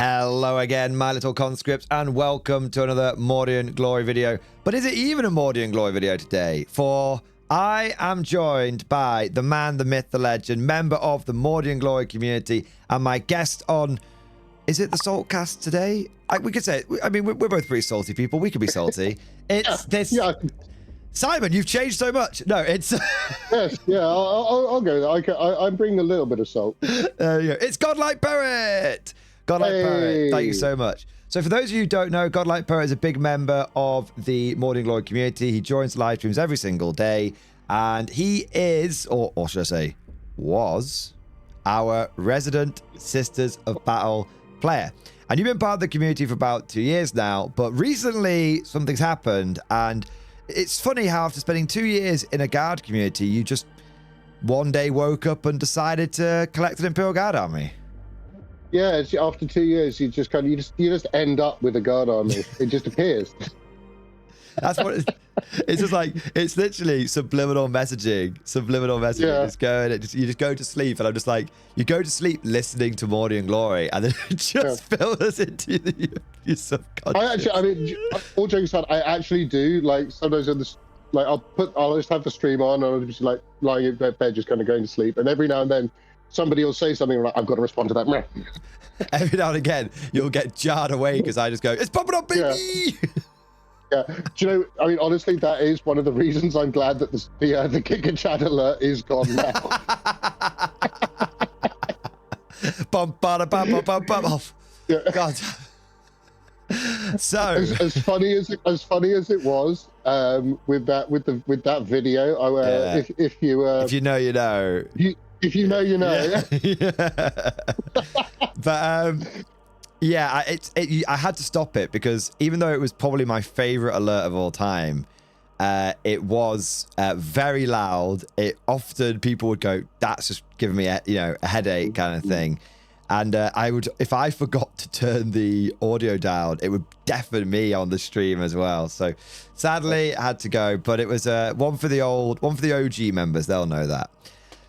Hello again, my little conscripts, and welcome to another Mordian Glory video. But is it even a Mordian Glory video today? For I am joined by the man, the myth, the legend, member of the Mordian Glory community, and my guest on, is it the Saltcast today? We could say, I mean, we're both pretty salty people. We could be salty. It's this... Yeah. Simon, you've changed so much. No, it's... Yes, yeah, I'll go there. I'm bringing a little bit of salt. It's GodLikePoet! GodLikePoet, thank you so much. So for those of you who don't know, GodLikePoet is a big member of the Mordian Glory community. He joins live streams every single day, and he is, or should I say, was, our resident Sisters of Battle player. And you've been part of the community for about 2 years now, but recently something's happened, and it's funny how after spending 2 years in a guard community, you just one day woke up and decided to collect an Imperial Guard army. Yeah, it's, after 2 years, you just end up with a guard army. It just appears. That's what it's just like. It's literally subliminal messaging. Yeah. You just go to sleep, and I'm just like, you go to sleep listening to Mordian Glory, and then it just filters into your subconscious. I mean, all joking aside, I actually do. Like sometimes on this, like I'll just have the stream on, and I'll just like lying in bed, just kind of going to sleep, and every now and then somebody will say something like, I've got to respond to that. Every now and again, you'll get jarred away because I just go, it's popping up, baby! Yeah. Do you know, I mean, honestly, that is one of the reasons I'm glad that the Giga Chat alert is gone now. Off. Yeah. God. So as funny as it was with that video, if you know, you know. If you know, you know. Yeah. But yeah, I had to stop it because even though it was probably my favorite alert of all time, it was very loud. It often people would go, "That's just giving me a headache," kind of thing. And I would, if I forgot to turn the audio down, it would deafen me on the stream as well. So sadly, I had to go. But it was one for the OG members. They'll know that.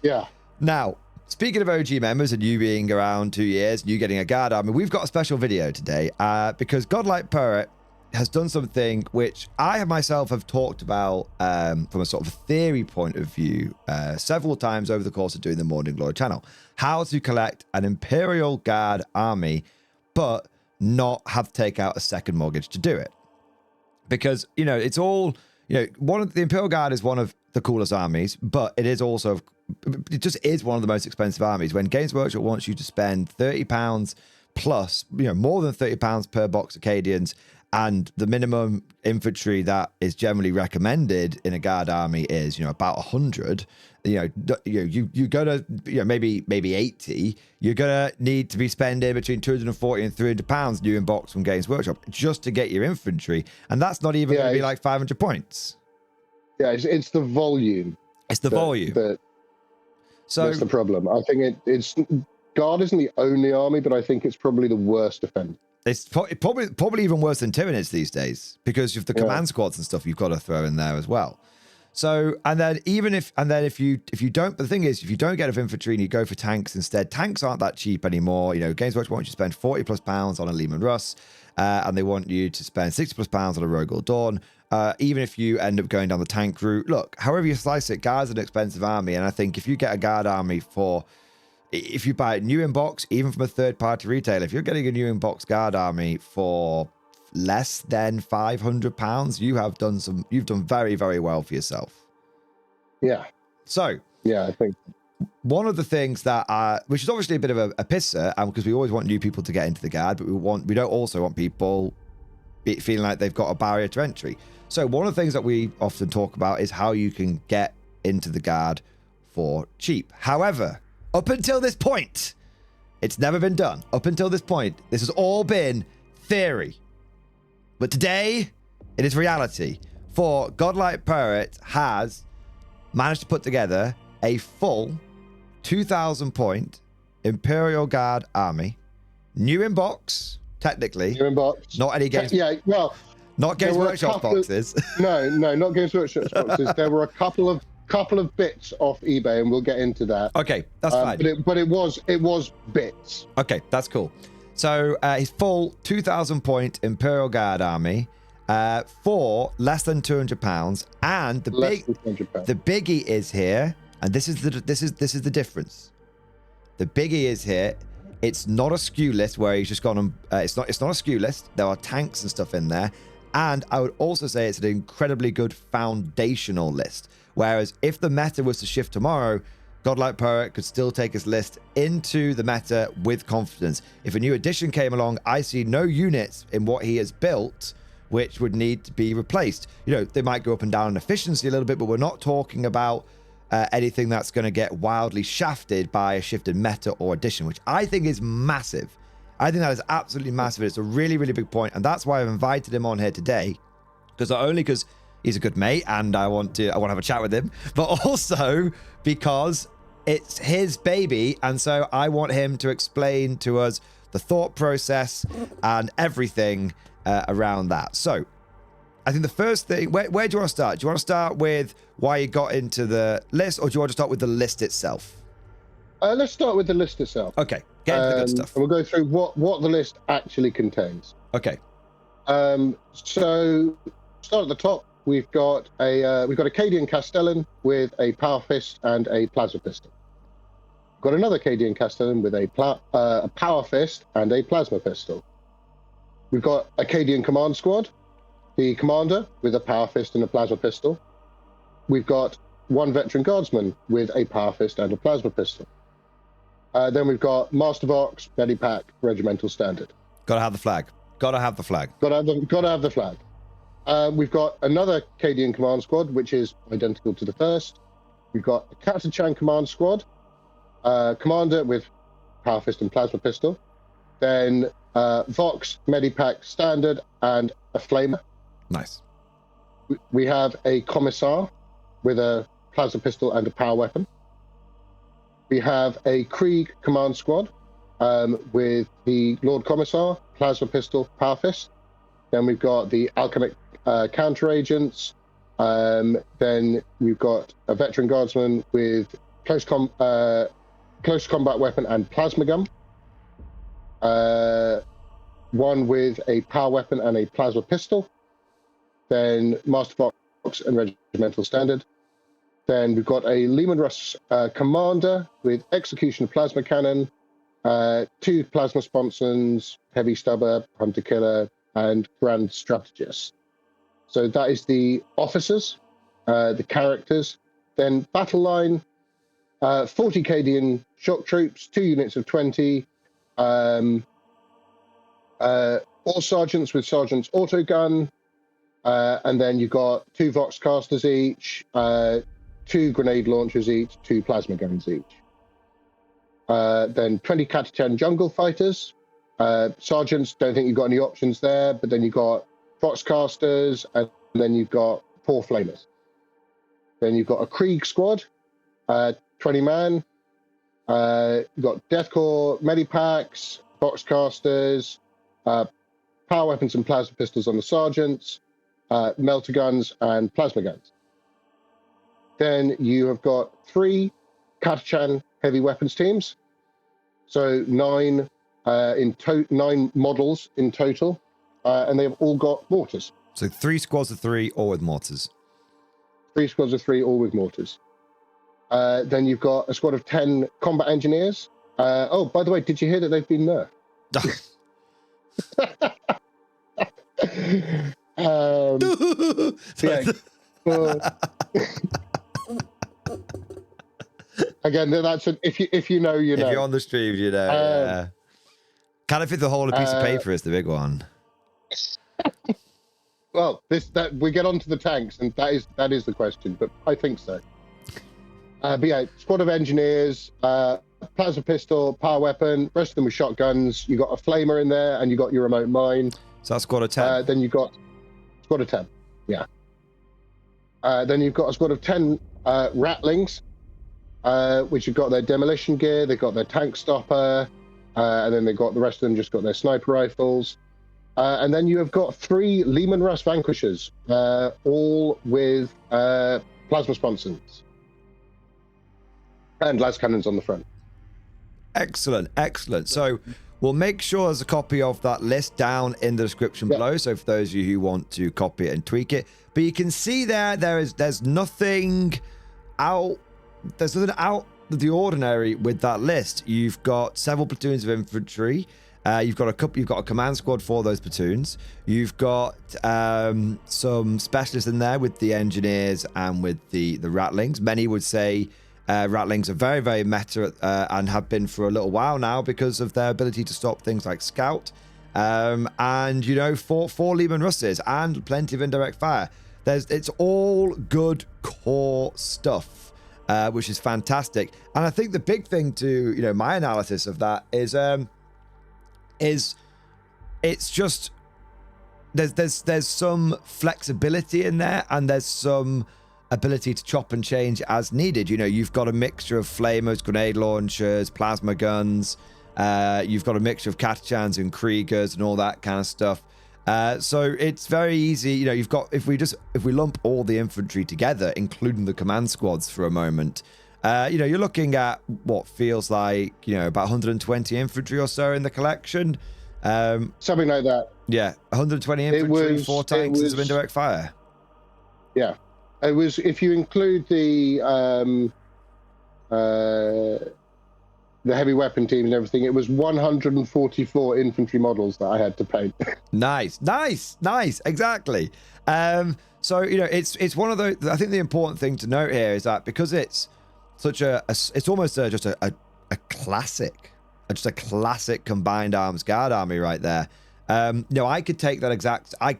Yeah. Now, speaking of OG members and you being around 2 years and you getting a guard army, we've got a special video today because GodLikePoet has done something which I myself have talked about from a sort of theory point of view several times over the course of doing the Mordian Glory channel. How to collect an Imperial Guard army, but not have to take out a second mortgage to do it. Because, it's all, the Imperial Guard is one of the coolest armies, but it just is one of the most expensive armies. When Games Workshop wants you to spend £30 plus, more than £30 per box Acadians, and the minimum infantry that is generally recommended in a guard army is, about 100. You gotta, maybe 80. You're gonna need to be spending between 240 and 300 pounds new in box from Games Workshop just to get your infantry, and that's not even gonna be like 500 points. Yeah, it's the volume. It's the volume. So that's the problem. I think it's Guard isn't the only army, but I think it's probably the worst offender. It's probably even worse than Tyranids these days because of the command squads and stuff you've got to throw in there as well. So if you don't, the thing is, if you don't get enough infantry and you go for tanks instead, tanks aren't that cheap anymore. Games Workshop want you to spend £40+ on a Lehman Russ, and they want you to spend £60+ on a Rogue or Dawn. Even if you end up going down the tank route, look, however you slice it, Guard's an expensive army, and I think if you get a Guard army if you buy it new in box, even from a third-party retailer, if you're getting a new in box Guard army for less than £500, you've done very, very well for yourself. Yeah. So yeah, I think one of the things that which is obviously a bit of a pisser, because we always want new people to get into the Guard, but we don't also want people feeling like they've got a barrier to entry. So one of the things that we often talk about is how you can get into the Guard for cheap. However, up until this point, it's never been done. Up until this point, this has all been theory. But today, it is reality. For GodLikePoet has managed to put together a full 2,000 point Imperial Guard army. New in box, technically. New in box. Not any games. Yeah, well, not Games Workshop boxes. No, not Games Workshop boxes. There were a couple of bits off eBay, and we'll get into that. Okay, that's fine. But it was bits. Okay, that's cool. So his full 2,000 point Imperial Guard army for less than £200, and the biggie is here, and this is the difference. The biggie is here. It's not a SKU list where he's just gone on. It's not a SKU list. There are tanks and stuff in there, and I would also say it's an incredibly good foundational list. Whereas if the meta was to shift tomorrow, GodLikePoet could still take his list into the meta with confidence. If a new addition came along, I see no units in what he has built which would need to be replaced. You know, they might go up and down in efficiency a little bit, but we're not talking about anything that's going to get wildly shafted by a shifted meta or addition, which I think is massive. I think that is absolutely massive. It's a really, really big point, and that's why I've invited him on here today, because not only because he's a good mate and I want to have a chat with him, but also because it's his baby, and so I want him to explain to us the thought process and everything around that. So I think the first thing, where do you want to start? Do you want to start with why you got into the list, or do you want to start with the list itself? Let's start with the list itself. Okay, get into the good stuff. And we'll go through what the list actually contains. Okay. So start at the top. We've got a Cadian Castellan with a Power Fist and a Plasma Pistol. We've got another Cadian Castellan with a Power Fist and a Plasma Pistol. We've got a Cadian Command Squad, the Commander with a Power Fist and a Plasma Pistol. We've got one Veteran Guardsman with a Power Fist and a Plasma Pistol. Then we've got Master Vox, Medipack, Regimental Standard. Gotta have the flag. Gotta have the flag. Gotta have the flag. We've got another Cadian Command Squad, which is identical to the first. We've got a Catachan Command Squad, Commander with Power Fist and Plasma Pistol. Then Vox, Medipack, Standard, and a Flamer. Nice. We have a Commissar with a Plasma Pistol and a Power Weapon. We have a Krieg Command Squad with the Lord Commissar, Plasma Pistol, Power Fist. Then we've got the Alchemic Counter Agents. Then we've got a Veteran Guardsman with close combat weapon and Plasma Gun. One with a Power Weapon and a Plasma Pistol. Then Master Vox and Regimental Standard. Then we've got a Lehman Russ Commander with Execution Plasma Cannon, 2 Plasma Sponsons, Heavy Stubber, Hunter Killer, and Grand Strategist. So that is the officers, the characters. Then battle line, 40 Cadian shock troops, 2 units of 20, all sergeants with sergeant's autogun, and then you've got 2 Vox casters each, 2 grenade launchers each, 2 plasma guns each. Then 20 Catachan jungle fighters. Sergeants, don't think you've got any options there, but then you've got Vox casters, and then you've got 4 flamers. Then you've got a Krieg squad, 20 man. You've got Deathcore Medipacks, Vox casters, power weapons and plasma pistols on the sergeants, melter guns and plasma guns. Then you have got 3 Catachan heavy weapons teams, so 9 models in total, and they've all got mortars. So 3 squads of 3, all with mortars. 3 squads of 3, all with mortars. Then you've got a squad of 10 combat engineers. Oh, by the way, did you hear that they've been nerfed? Again, that's if you know, you know. If you're on the stream, you know. Yeah. Kind of fit the whole of a piece of paper is the big one. Well, that we get onto the tanks, and that is the question, but I think so. But yeah, squad of engineers, plasma pistol, power weapon, rest of them with shotguns. You got a flamer in there, and you got your remote mine. So that's squad of 10. Then you got squad of 10. Yeah. Then you've got a squad of 10 ratlings, which have got their demolition gear. They've got their tank stopper, and then they've got the rest of them just got their sniper rifles. And then you have got 3 Lehman Russ Vanquishers, all with plasma sponsons and las cannons on the front. Excellent, excellent. So We'll make sure there's a copy of that list down in the description below. So for those of you who want to copy it and tweak it, but you can see there's nothing out of the ordinary with that list. You've got several platoons of infantry. You've got a command squad for those platoons. You've got some specialists in there with the engineers and with the ratlings. Many would say ratlings are very, very meta and have been for a little while now because of their ability to stop things like scout. And, you know, four Lehman Russes and plenty of indirect fire. It's all good core stuff, which is fantastic. And I think the big thing to, you know, my analysis of that is it's just there's some flexibility in there, and there's some ability to chop and change as needed. You know, you've got a mixture of flamers, grenade launchers, plasma guns. You've got a mixture of Katachans and Kriegers and all that kind of stuff. So it's very easy. You know, you've got, if we lump all the infantry together, including the command squads for a moment, you know, you're looking at what feels like, you know, about 120 infantry or so in the collection. Something like that. Yeah, 120 infantry, 4 tanks and some indirect fire. Yeah. It was, if you include the heavy weapon team and everything, it was 144 infantry models that I had to paint. Nice, exactly. So, you know, it's one of those. I think the important thing to note here is that because it's such it's almost just a classic, just a classic combined arms guard army right there. You know, I could take that exact. I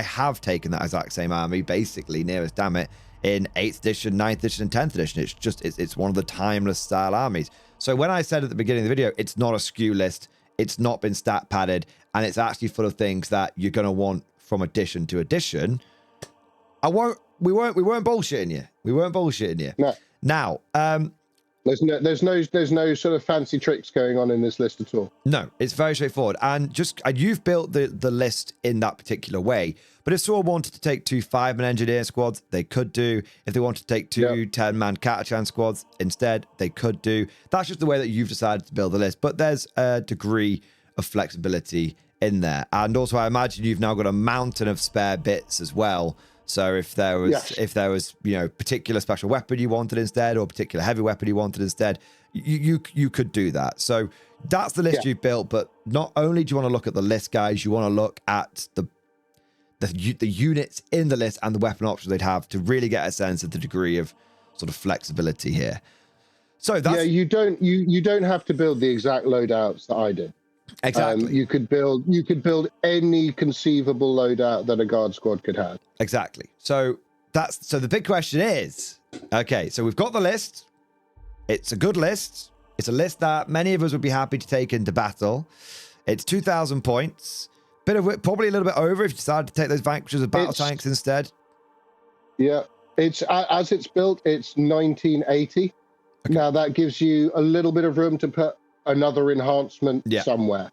have taken that exact same army, basically, nearest damn it, in 8th edition, 9th edition, and 10th edition. It's just it's one of the timeless style armies. So when I said at the beginning of the video, it's not a skew list, it's not been stat padded, and it's actually full of things that you're going to want from edition to edition. We weren't bullshitting you. We weren't bullshitting you. No. Now, there's no sort of fancy tricks going on in this list at all. No, it's very straightforward. And you've built the list in that particular way. But if someone wanted to take 2 5-man engineer squads, they could do. If they wanted to take 2 10-man Katachan squads instead, they could do. That's just the way that you've decided to build the list. But there's a degree of flexibility in there. And also, I imagine you've now got a mountain of spare bits as well. So if there was you know, particular special weapon you wanted instead, or particular heavy weapon you wanted instead, you could do that. So that's the list you've built. But not only do you want to look at the list, guys, you want to look at the units in the list and the weapon options they'd have to really get a sense of the degree of sort of flexibility here. So that's, you don't have to build the exact loadouts that I did. Exactly. You could build any conceivable loadout that a guard squad could have. Exactly. So the big question is, okay, so we've got the list. It's a good list. It's a list that many of us would be happy to take into battle. It's 2,000 points. Probably a little bit over if you decided to take those vanquishers of battle tanks instead. Yeah, it's as it's built, it's 1980. Okay. Now that gives you a little bit of room to put another enhancement somewhere.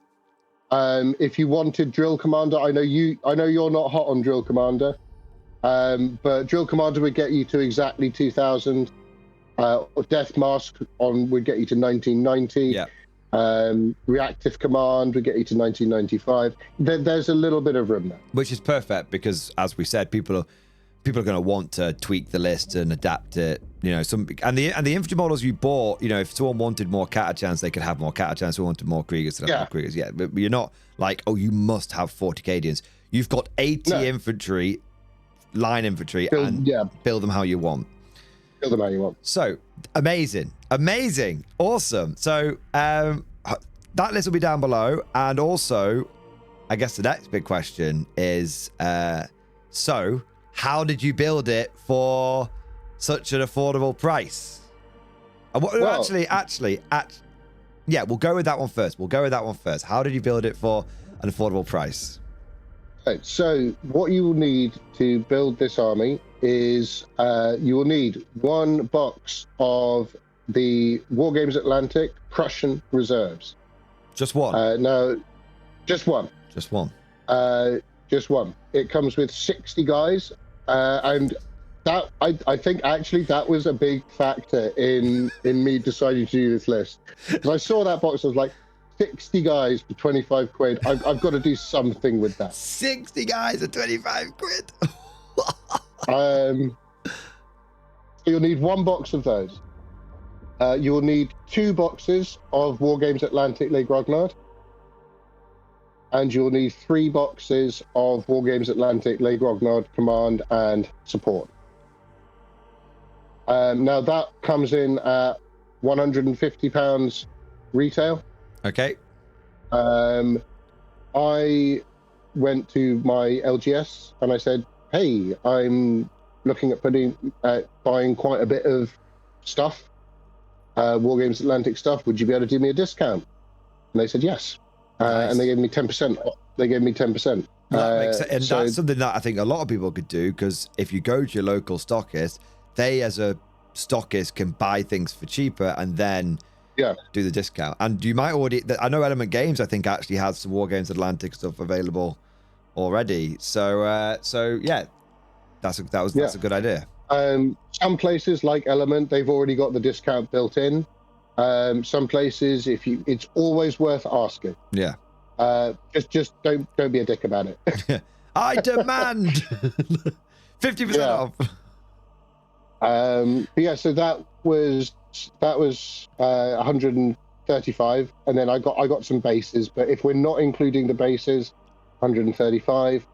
If you wanted Drill Commander, I know you're not hot on Drill Commander, but Drill Commander would get you to exactly 2,000. Death Mask would get you to 1990. Yeah. Reactive Command would get you to 1995. There's a little bit of room there, which is perfect because, as we said, people are going to want to tweak the list and adapt it. You know, and the infantry models you bought. You know, if someone wanted more Katachans, they could have more Katachans. If someone wanted more Kriegers, they have more Kriegers. Yeah, but you're not like, oh, you must have 40 Cadians. You've got 80 infantry, line infantry, and build them how you want. Build them how you want. So amazing, awesome. So that list will be down below, and also, I guess the next big question is, so how did you build it for such an affordable price? Actually, we'll go with that one first. How did you build it for an affordable price? Right, so what you will need to build this army is you will need 1 box of the Wargames Atlantic Prussian Reserves. Just one? No, just one. Just one. Just one. It comes with 60 guys, and that I think actually that was a big factor in me deciding to do this list. Because I saw that box, I was like, 60 guys for 25 quid. I've got to do something with that. 60 guys at 25 quid. You'll need 1 box of those. You'll need 2 boxes of Wargames Atlantic Les Grognards. And you'll need 3 boxes of Wargames Atlantic Les Grognards Command and Support. Now that comes in at £150 retail. Okay. I went to my LGS and I said, hey, I'm looking at buying quite a bit of stuff, Wargames Atlantic stuff. Would you be able to do me a discount? And they said yes. Nice. And they gave me 10%. They gave me 10%. And so that's something that I think a lot of people could do, because if you go to your local stockist, they as a stockist can buy things for cheaper and then do the discount. And you might already, I know Element Games, I think, actually has some Wargames Atlantic stuff available already. So yeah, that's a good idea. Some places like Element, they've already got the discount built in. Some places, it's always worth asking. Yeah. Just don't be a dick about it. I demand 50% off. Yeah, so that was 135, and then I got some bases, but if we're not including the bases, 135.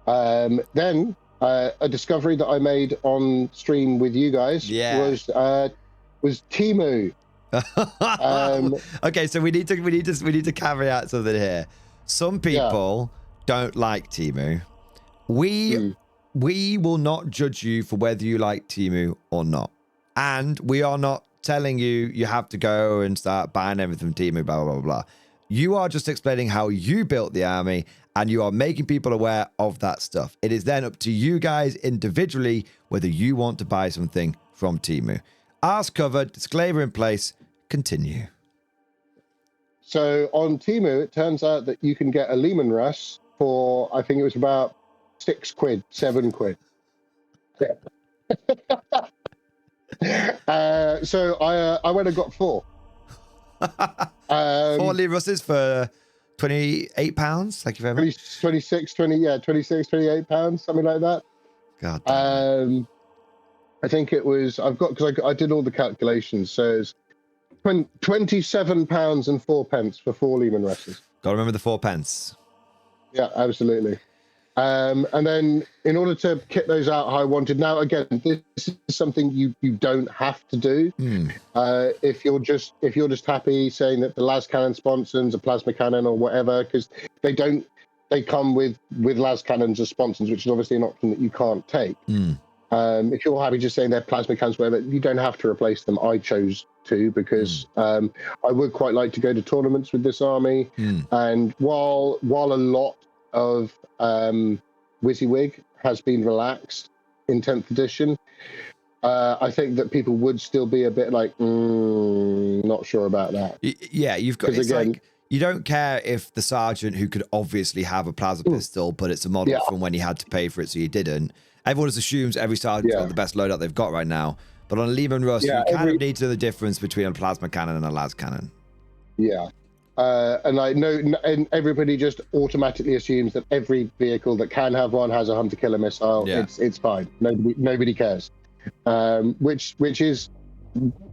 Then a discovery that I made on stream with you guys was Temu. Okay, so we need to caveat something here. Some people don't like Temu. We will not judge you for whether you like Temu or not, and we are not telling you have to go and start buying everything from Temu, blah blah blah blah. You are just explaining how you built the army, and you are making people aware of that stuff. It is then up to you guys individually whether you want to buy something from Temu. Arse covered, disclaimer in place, continue. So on Temu, it turns out that you can get a Lehman Russ for, I think it was about 6 quid, 7 quid. So I went and got 4. 4 Lee Russes for £28. Thank you very much. 26, 28 pounds, something like that. God. I think it was, because I did all the calculations, so it's £27 and 4 pence for 4 Lehman Russes. Got to remember the 4 pence. Yeah, absolutely. And then in order to kit those out how I wanted, now again, this is something you don't have to do. If you're just happy saying that the las cannon sponsons, a plasma cannon or whatever, because they come with las cannons as sponsons, which is obviously an option that you can't take. If you're happy just saying they're plasma cannons, whatever, you don't have to replace them. I chose to, because I would quite like to go to tournaments with this army. And while a lot of WYSIWYG has been relaxed in 10th edition, I think that people would still be a bit like, not sure about that. Yeah, you've got, it's again, like, you don't care if the sergeant, who could obviously have a plasma pistol, but it's a model from when he had to pay for it, so he didn't. Everyone just assumes every sergeant's got the best loadout they've got right now. But on a Lehman Russ, you kind of need to know the difference between a plasma cannon and a las cannon. Yeah. And I know, and everybody just automatically assumes that every vehicle that can have one has a hunter killer missile. It's fine. Nobody cares. Which is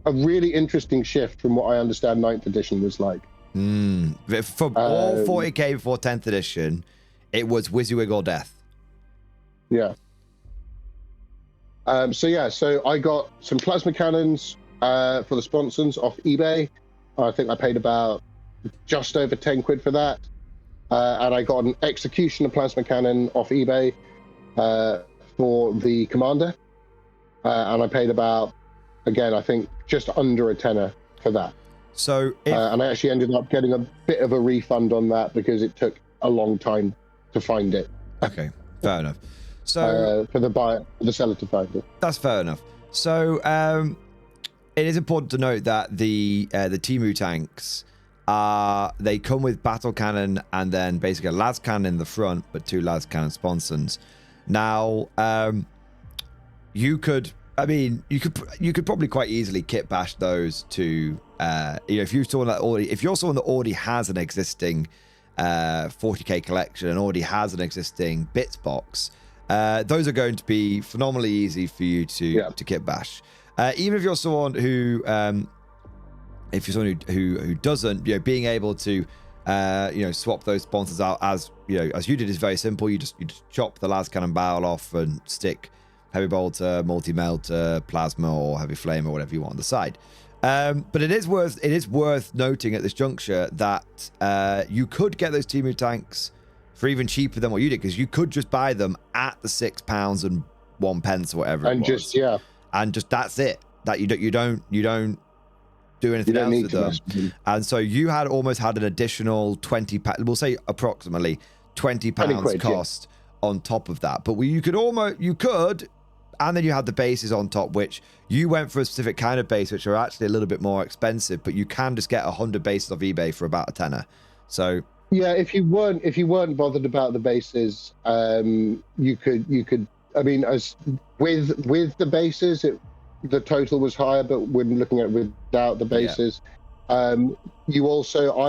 a really interesting shift from what I understand 9th edition was like. For all 40k before 10th edition, it was WYSIWYG or death. Yeah. So I got some plasma cannons for the sponsons off eBay. I think I paid about just over 10 quid for that. And I got an executioner plasma cannon off eBay for the commander. And I paid about, again, I think just under a tenner for that. So and I actually ended up getting a bit of a refund on that because it took a long time to find it. Okay, fair enough. So for the seller to find it. That's fair enough. So it is important to note that the Temu tanks they come with battle cannon and then basically a las cannon in the front, but 2 las cannon sponsons. Now you could I mean, you could probably quite easily kit bash those to, you know, if you're someone that already has an existing 40k collection and already has an existing bits box, those are going to be phenomenally easy for you to kit bash. Even if you're someone who, who doesn't, you know, being able to, you know, swap those sponsors out as you did is very simple. You just chop the las cannon barrel off and stick heavy bolter, multi-melter, plasma, or heavy flame, or whatever you want on the side. But it is worth noting at this juncture that you could get those Temu tanks for even cheaper than what you did, because you could just buy them at the £6 and 1 pence or whatever it was. And just that's it. That you don't do anything else with them. And so you had almost had an additional £20, we'll say approximately £20 cost on top of that. But you could, and then you had the bases on top, which you went for a specific kind of base, which are actually a little bit more expensive, but you can just get 100 bases off eBay for about a tenner. So yeah, if you weren't bothered about the bases, you could. I mean, as with the bases, the total was higher, but when looking at without the bases, I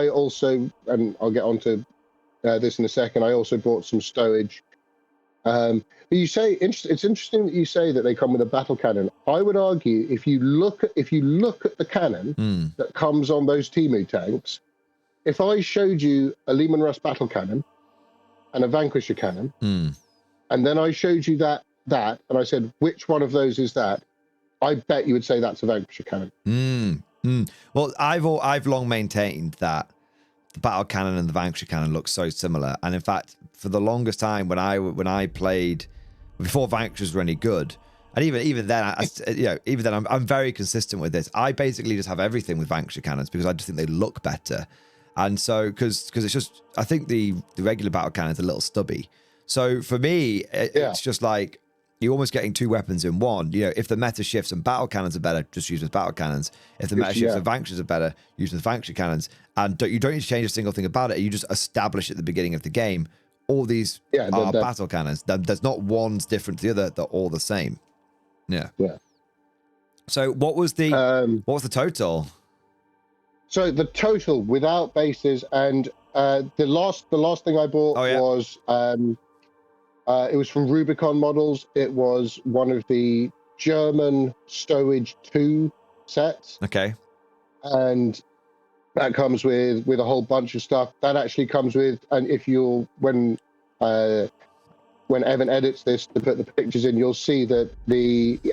also, and I'll get onto this in a second. I also bought some stowage. But you say it's interesting that you say that they come with a battle cannon. I would argue if you look at the cannon that comes on those Temu tanks, if I showed you a Lehman Russ battle cannon and a Vanquisher cannon, and then I showed you that, and I said, which one of those is that? I bet you would say that's a Vanquisher cannon. Well, I've long maintained that the battle cannon and the Vanquisher cannon look so similar, and in fact, for the longest time when I played before Vanquishers were any good, and even then, I'm very consistent with this. I basically just have everything with Vanquisher cannons because I just think they look better. And so, because it's just, I think the regular battle cannon's a little stubby. So for me, it's just like, you're almost getting two weapons in one. You know, if the meta shifts and battle cannons are better, just use with battle cannons. If the meta shifts and Vanquishers are better, use with Vanquisher cannons. And you don't need to change a single thing about it. You just establish at the beginning of the game, all these are battle cannons. There's not one's different to the other. They're all the same. Yeah. So what was the total? So the total without bases, and the last thing I bought was it was from Rubicon Models. It was one of the German Stowage 2 sets. Okay. And that comes with a whole bunch of stuff. That actually comes with, and if you'll when Evan edits this to put the pictures in, you'll see that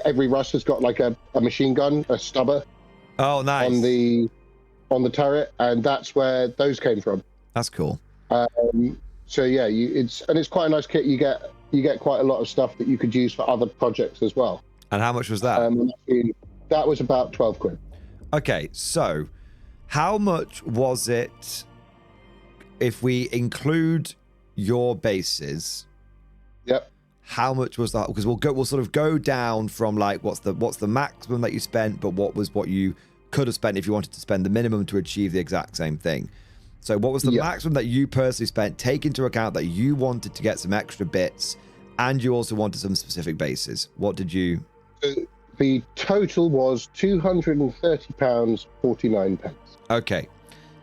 every Russ has got like a machine gun, a stubber. Oh, nice. On the turret, and that's where those came from. That's cool. So yeah, it's quite a nice kit. You get quite a lot of stuff that you could use for other projects as well. And how much was that? That was about 12 quid. Okay, so how much was it if we include your bases? Yep. How much was that? Because we'll sort of go down from like what's the maximum that you spent, but what you could have spent if you wanted to spend the minimum to achieve the exact same thing. So what was the maximum that you personally spent? Take into account that you wanted to get some extra bits and you also wanted some specific bases. What did you... The total was £230.49. Okay.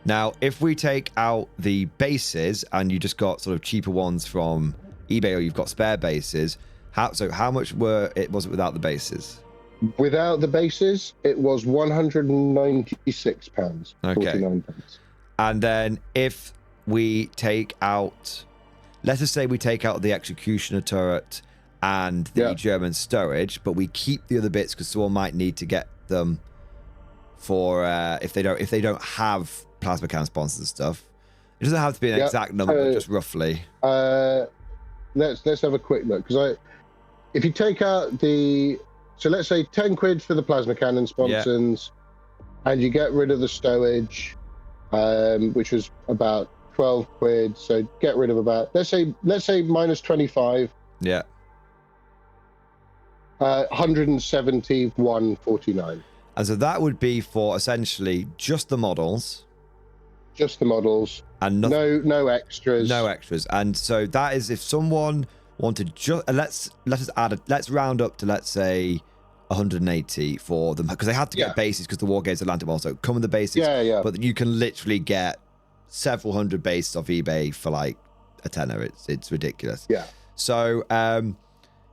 Now, if we take out the bases and you just got sort of cheaper ones from eBay, or you've got spare bases, how much was it without the bases? Without the bases, it was £196. Okay. 49 pence. And then if we take out, let us say we take out the Executioner turret and the German stowage, but we keep the other bits because someone might need to get them for if they don't have plasma cannon sponsors and stuff. It doesn't have to be an exact number, but just roughly. Let's have a quick look, because if you take out so let's say 10 quid for the plasma cannon sponsons, and you get rid of the stowage, which was about 12 quid. So get rid of about, let's say minus 25. Yeah. 171.49. And so that would be for essentially just the models. Just the models. And no extras. No extras. And so that is if someone wanted just let's round up to, let's say, 180 for them, because they had to get bases because the war games Atlantic also come with the bases. But you can literally get several hundred bases off eBay for like a tenner. It's ridiculous. So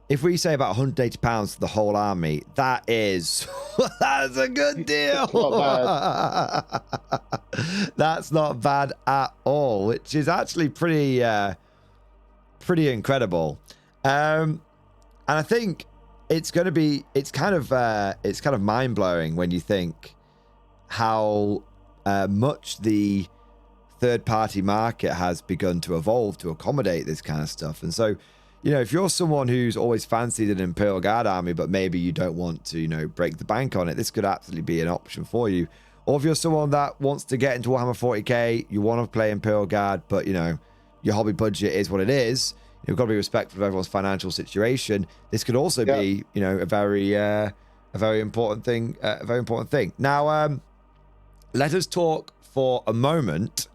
if we say about £180 for the whole army, that's a good deal. That's not bad at all, which is actually pretty incredible. And I think it's kind of mind-blowing when you think how much the third-party market has begun to evolve to accommodate this kind of stuff. And so, you know, if you're someone who's always fancied an Imperial Guard army, but maybe you don't want to, you know, break the bank on it, this could absolutely be an option for you. Or if you're someone that wants to get into Warhammer 40k, you want to play Imperial Guard, but, you know, your hobby budget is what it is, you've got to be respectful of everyone's financial situation. This could also be, you know, a very important thing. Now, let us talk for a moment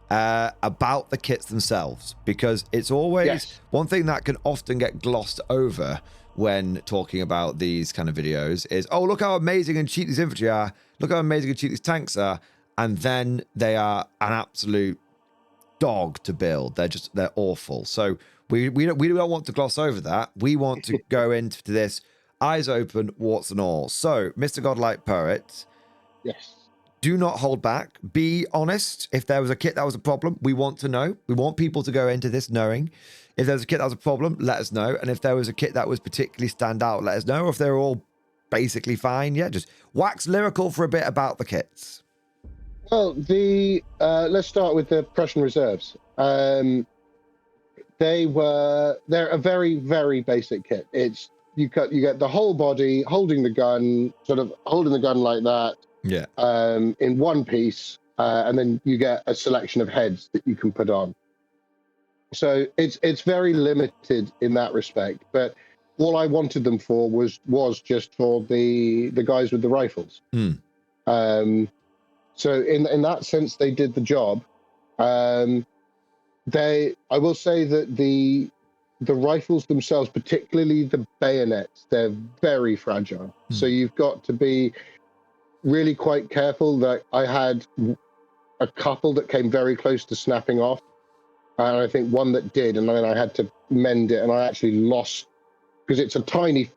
about the kits themselves, because it's always one thing that can often get glossed over when talking about these kind of videos is, oh, look how amazing and cheap these infantry are, look how amazing and cheap these tanks are, and then they are an absolute dog to build. They're awful. So we don't want to gloss over that. We want to go into this eyes open, warts and all. So, Mr. GodLikePoet, do not hold back. Be honest. If there was a kit that was a problem, we want to know. We want people to go into this knowing. If there's a kit that was a problem, let us know. And if there was a kit that was particularly stand out, let us know. Or if they're all basically fine, just wax lyrical for a bit about the kits. Well, let's start with the Prussian reserves. They're a very, very basic kit. It's you get the whole body holding the gun like that. In one piece, and then you get a selection of heads that you can put on. So it's very limited in that respect. But all I wanted them for was just for the guys with the rifles. So in that sense, they did the job. I will say that the rifles themselves, particularly the bayonets, they're very fragile. So you've got to be really quite careful. That I had a couple that came very close to snapping off, and I think one that did, and then I had to mend it, and I actually lost, because it's a tiny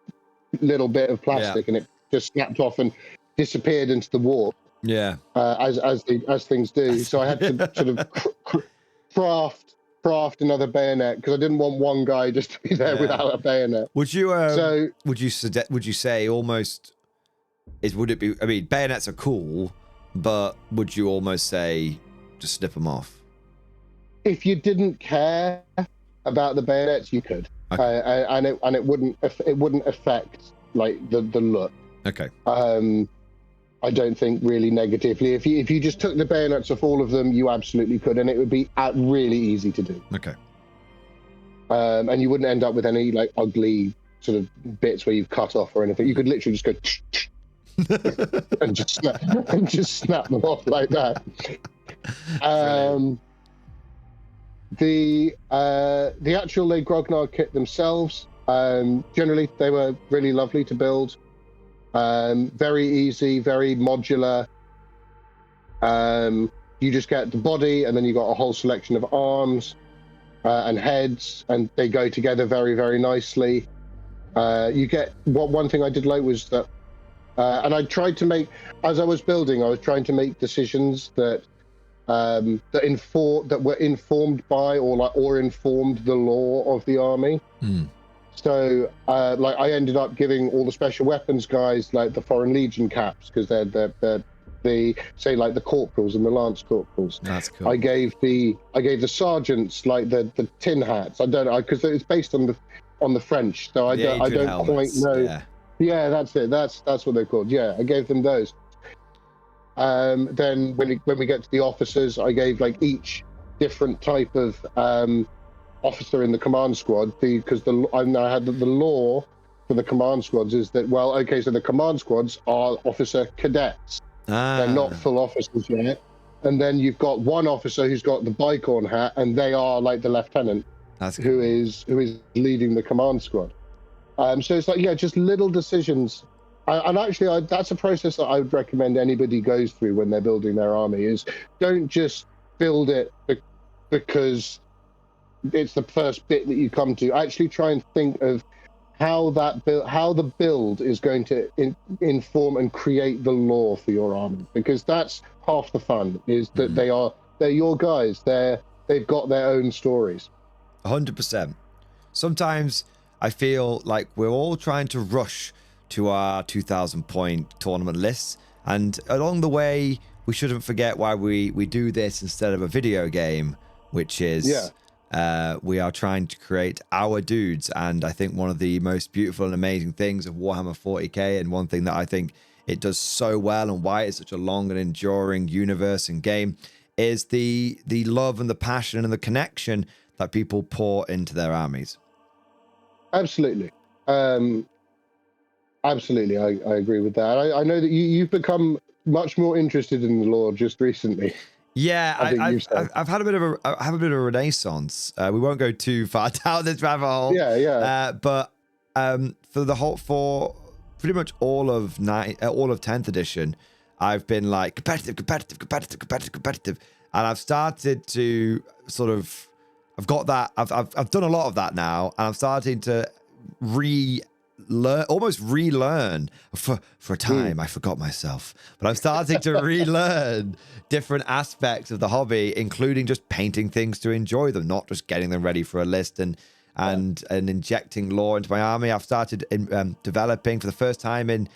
little bit of plastic, and it just snapped off and disappeared into the warp. As things do. So I had to sort of craft another bayonet, because I didn't want one guy just to be there without a bayonet. Would you say almost would it be, I mean, bayonets are cool, but would you almost say just snip them off? If you didn't care about the bayonets, you could. And it wouldn't affect like the look. I don't think really negatively. If you just took the bayonets off all of them, you absolutely could, and it would be really easy to do. And you wouldn't end up with any like ugly sort of bits where you've cut off or anything. You could literally just go and just snap them off like that. The actual Le Grognard kit themselves, generally they were really lovely to build. Very easy, very modular. You just get the body, and then you got a whole selection of arms and heads, and they go together very, very nicely. You get one thing I did like was that, and I tried to make, as I was building, I was trying to make decisions that were informed by or informed the lore of the army. So, like, I ended up giving all the special weapons guys like the Foreign Legion caps, because they're the say like the corporals and the lance corporals. That's cool. I gave the sergeants like the tin hats. I don't know, because it's based on the French, so I don't quite know. Yeah, that's it. That's what they're called. Yeah, I gave them those. Then when we get to the officers, I gave like each different type of officer in the command squad, because I had the law for the command squads is that, well, okay, so the command squads are officer cadets. They're not full officers yet. And then you've got one officer who's got the bicorn hat, and they are like the lieutenant who is leading the command squad. So it's like, just little decisions And actually, that's a process that I would recommend anybody goes through when they're building their army. Is don't just build it because it's the first bit that you come to. Actually, try and think of how the build is going to inform and create the lore for your army, because that's half the fun. Is that they're your guys. They've got their own stories. 100%. Sometimes I feel like we're all trying to rush to our 2,000 point tournament lists, and along the way we shouldn't forget why we do this instead of a video game, which is we are trying to create our dudes. And I think one of the most beautiful and amazing things of Warhammer 40k, and one thing that I think it does so well and why it's such a long and enduring universe and game, is the love and the passion and the connection that people pour into their armies. Absolutely. Absolutely, I agree with that. I know that you've become much more interested in the lore just recently. Yeah, I've had a bit of a renaissance. We won't go too far down this rabbit hole. Yeah. But for pretty much all of 10th edition, I've been like competitive, and I've started to sort of, I've got that. I've done a lot of that now, and I'm starting to almost relearn. For a time I forgot myself, but I'm starting to relearn different aspects of the hobby, including just painting things to enjoy them, not just getting them ready for a list and injecting lore into my army. I've started developing for the first time in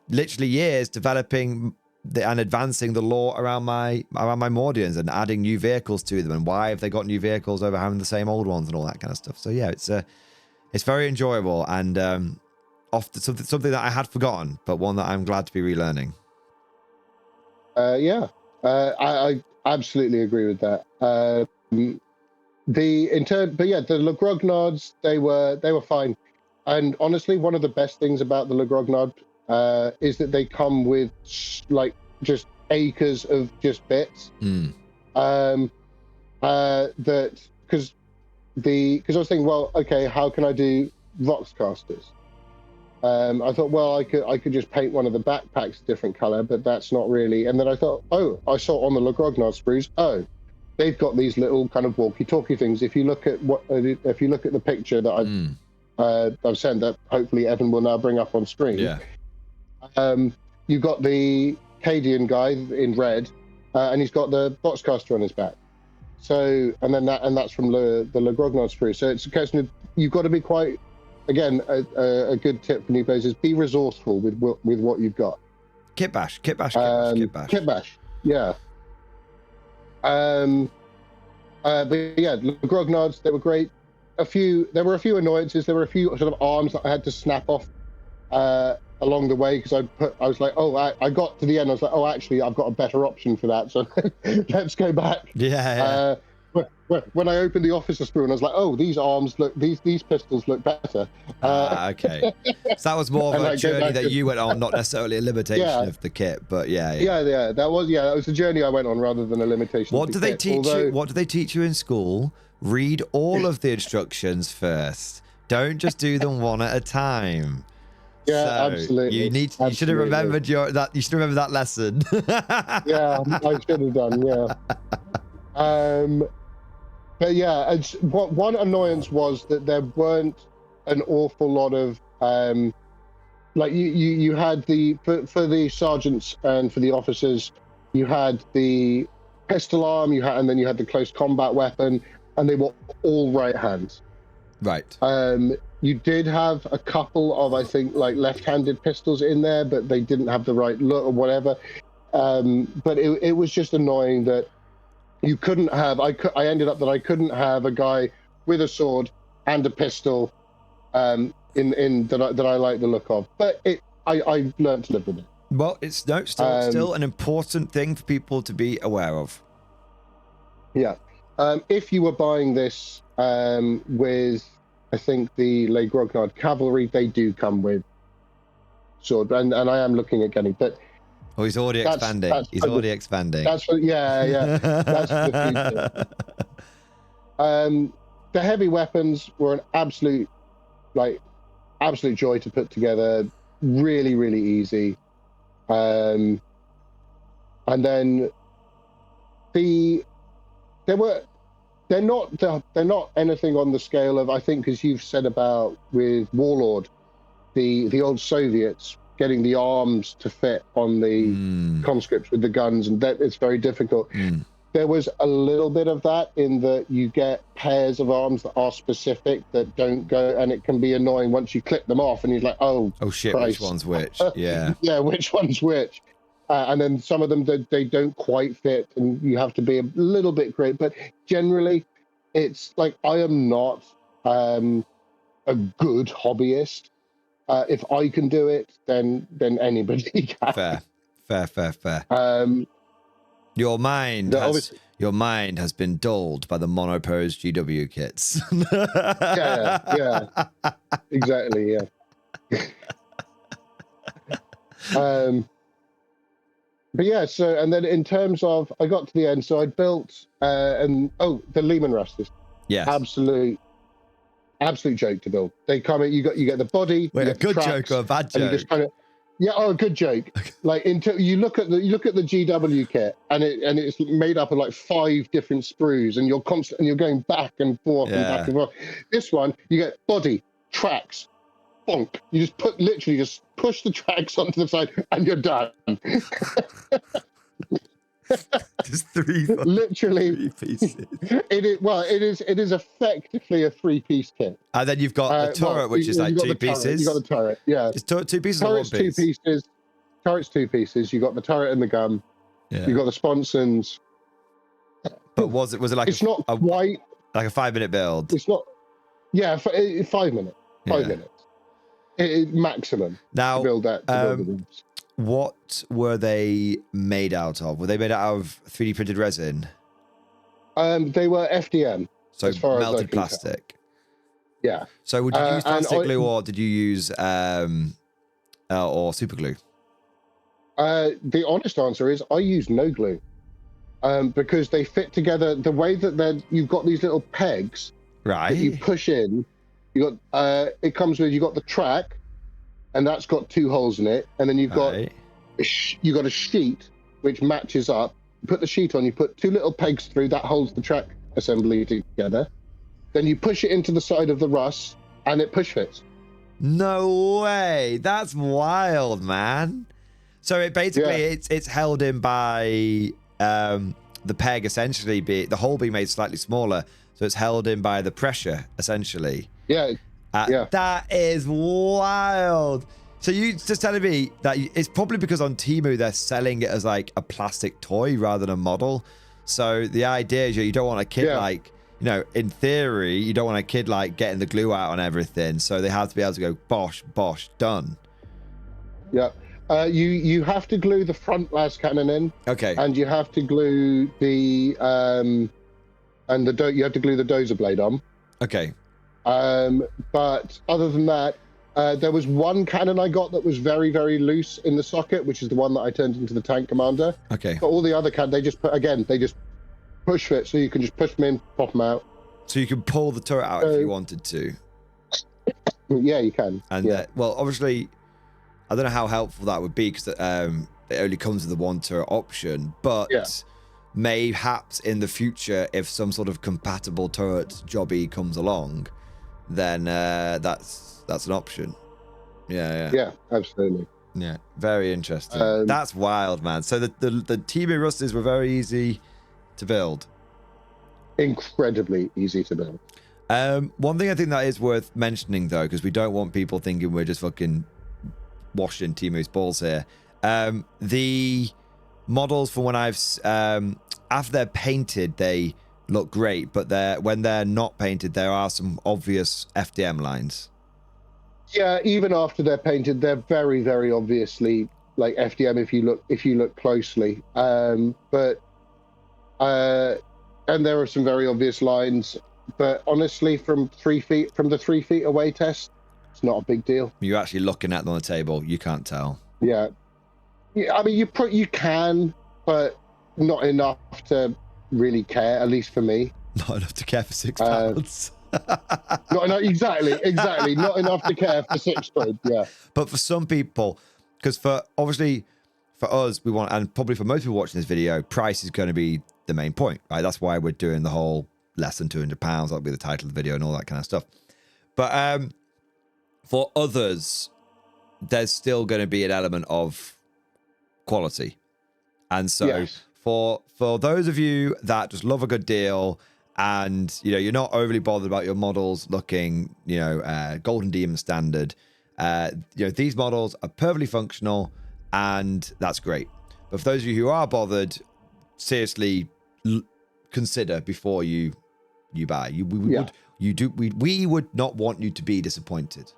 literally years, developing and advancing the lore around my Mordians and adding new vehicles to them, and why have they got new vehicles over having the same old ones and all that kind of stuff. So yeah, it's very enjoyable, and something that I had forgotten, but one that I'm glad to be relearning. I absolutely agree with that. The Logrognods, they were fine, and honestly, one of the best things about the Logrognon is that they come with like just acres of just bits. That because I was thinking, well, okay, how can I do Voxcasters? I thought, well, I could just paint one of the backpacks a different color, but that's not really. And then I thought, oh, I saw on the Logrognon sprues, oh, they've got these little kind of walkie-talkie things. If you look at the picture that I've sent, that hopefully Evan will now bring up on screen. Yeah. You've got the Cadian guy in red, and he's got the Boxcaster on his back. So, and that's from the Logrognon sprue. So it's a question of, you've got to be quite. Again, a good tip for new players is be resourceful with what you've got. Kit bash. Yeah. But yeah, Logrognods, they were great. There were a few annoyances. There were a few sort of arms that I had to snap off along the way, because I was like, oh, I got to the end. I was like, oh, actually, I've got a better option for that. So let's go back. Yeah. When I opened the officer sprue, and I was like, oh, these arms look, these pistols look better. Okay. So that was more of a journey that you went on, not necessarily a limitation of the kit, but yeah. That was a journey I went on rather than a limitation. What do they teach you? What do they teach you in school? Read all of the instructions first. Don't just do them one at a time. Yeah, so absolutely. You should have remembered that. You should remember that lesson. Yeah, I should have done. Yeah. But yeah, one annoyance was that there weren't an awful lot of like you had for the sergeants and for the officers, you had the pistol arm, and then you had the close combat weapon, and they were all right hands. Right. You did have a couple of, I think, like left-handed pistols in there, but they didn't have the right look or whatever. But it was just annoying that you couldn't have. I ended up that I couldn't have a guy with a sword and a pistol in that I like the look of. But I learned to live with it. Well, it's still an important thing for people to be aware of. Yeah. If you were buying this with, I think, the Le Grognard cavalry, they do come with sword, and I am looking at getting, but. Oh, he's already expanding. He's already expanding. That's for, yeah. That's for the future. The heavy weapons were an absolute joy to put together. really, really easy. And then they're not anything on the scale of, I think, as you've said about with Warlord, the old Soviets getting the arms to fit on the conscripts with the guns, and that it's very difficult. There was a little bit of that in that you get pairs of arms that are specific that don't go, and it can be annoying once you click them off and you're like, oh shit, Christ. which one's which? Yeah. Yeah, which one's which? And then some of them, they don't quite fit, and you have to be a little bit creative. But generally, it's like, I am not a good hobbyist. If I can do it, then anybody can. Fair. Your mind has been dulled by the monopose GW kits. yeah, exactly, yeah. But yeah, so, and then in terms of, I got to the end, so I built, the Lehman Rusters. Yes. Absolute joke to build. They come in, you get the body. Wait, a good joke or a bad joke? Just kind of, a good joke. Like, until you look at the GW kit, and it's made up of like 5 different sprues, and you're going back and forth and back and forth. This one, you get body, tracks, bonk. You literally just push the tracks onto the side, and you're done. Just three pieces. It is effectively a 3-piece kit. And then you've got the turret, which is like 2 pieces. You got the turret, yeah. It's 2 pieces or 1 piece? 2 pieces. Turret's 2 pieces. You got the turret and the gun. Yeah. You got the sponsons. But was it like it's not quite like a 5-minute build? It's not. Yeah, 5 minutes. 5 minutes. Maximum. Now, to build that. What were they made out of? Were they made out of 3D printed resin? They were FDM. So as far melted as plastic. Yeah. So would you use plastic glue, or did you use or super glue? The honest answer is I use no glue, because they fit together the way that you've got these little pegs that you push in. You got it comes with, you got the track, and that's got 2 holes in it, and then you've got a sheet which matches up. You put the sheet on, you put 2 little pegs through, that holds the track assembly together. Then you push it into the side of the Russ, and it push fits. No way! That's wild, man. So it basically it's held in by the peg, essentially, the hole being made slightly smaller, so it's held in by the pressure, essentially. Yeah. That is wild. So you just telling me that it's probably because on Temu they're selling it as like a plastic toy rather than a model. So the idea is you don't want a kid like, in theory, you don't want a kid like getting the glue out on everything. So they have to be able to go bosh, done. Yeah. You have to glue the front las cannon in. Okay. And you have to glue the you have to glue the dozer blade on. Okay. But other than that, there was one cannon I got that was very, very loose in the socket, which is the one that I turned into the tank commander. Okay. But all the other cannons, they just push fit, so you can just push them in, pop them out. So you can pull the turret out if you wanted to. Yeah, you can. And well, obviously, I don't know how helpful that would be, because it only comes with the 1 turret option, but mayhaps in the future, if some sort of compatible turret jobby comes along, then that's an option. Yeah, absolutely. Yeah, very interesting. That's wild, man. So the Temu Rusters were very easy to build. Incredibly easy to build. One thing I think that is worth mentioning, though, because we don't want people thinking we're just fucking washing Temu's balls here. The models, from when I've after they're painted, they look great, but when they're not painted, there are some obvious FDM lines. Yeah, even after they're painted, they're very, very obviously like FDM if you look closely. And there are some very obvious lines, but honestly, from the 3 feet away test, it's not a big deal. You're actually looking at them on the table, you can't tell. Yeah, I mean, you can, but not enough to really care, at least for me. Not enough to care for £6. Not enough, exactly. Not enough to care for £6. Yeah. But for some people, because obviously for us, we want, and probably for most people watching this video, price is going to be the main point, right? That's why we're doing the whole less than £200. That'll be the title of the video and all that kind of stuff. But for others, there's still going to be an element of quality. And so Yes. for those of you that just love a good deal, and you're not overly bothered about your models looking golden demon standard, these models are perfectly functional, and that's great. But for those of you who are bothered, seriously consider before you buy. We would not want you to be disappointed.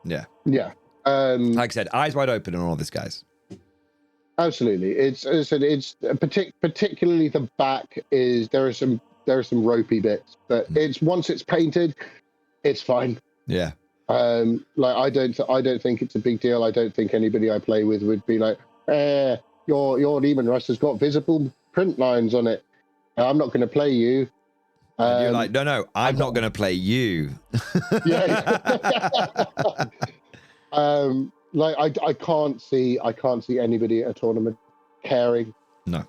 Yeah Like I said, eyes wide open on all of this, guys. Absolutely. It's particularly the back there are some ropey bits, but once it's painted, it's fine. Yeah. I don't think it's a big deal. I don't think anybody I play with would be like, your Demon Rust has got visible print lines on it. I'm not going to play you. And you're like, no, I'm not going to play you. Yeah. I can't see anybody at a tournament caring. No.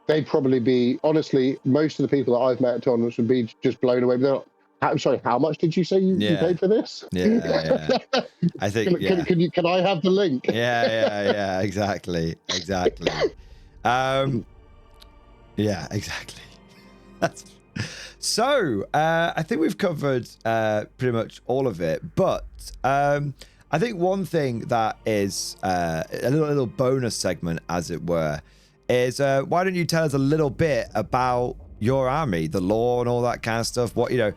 They'd probably be, honestly, most of the people that I've met at tournaments would be just blown away. They're like, I'm sorry, how much did you say you paid for this? Yeah. I think, can I have the link? Yeah, exactly. Yeah, exactly. So I think we've covered pretty much all of it, but I think one thing that is a little bonus segment, as it were, is why don't you tell us a little bit about your army, the lore and all that kind of stuff? What the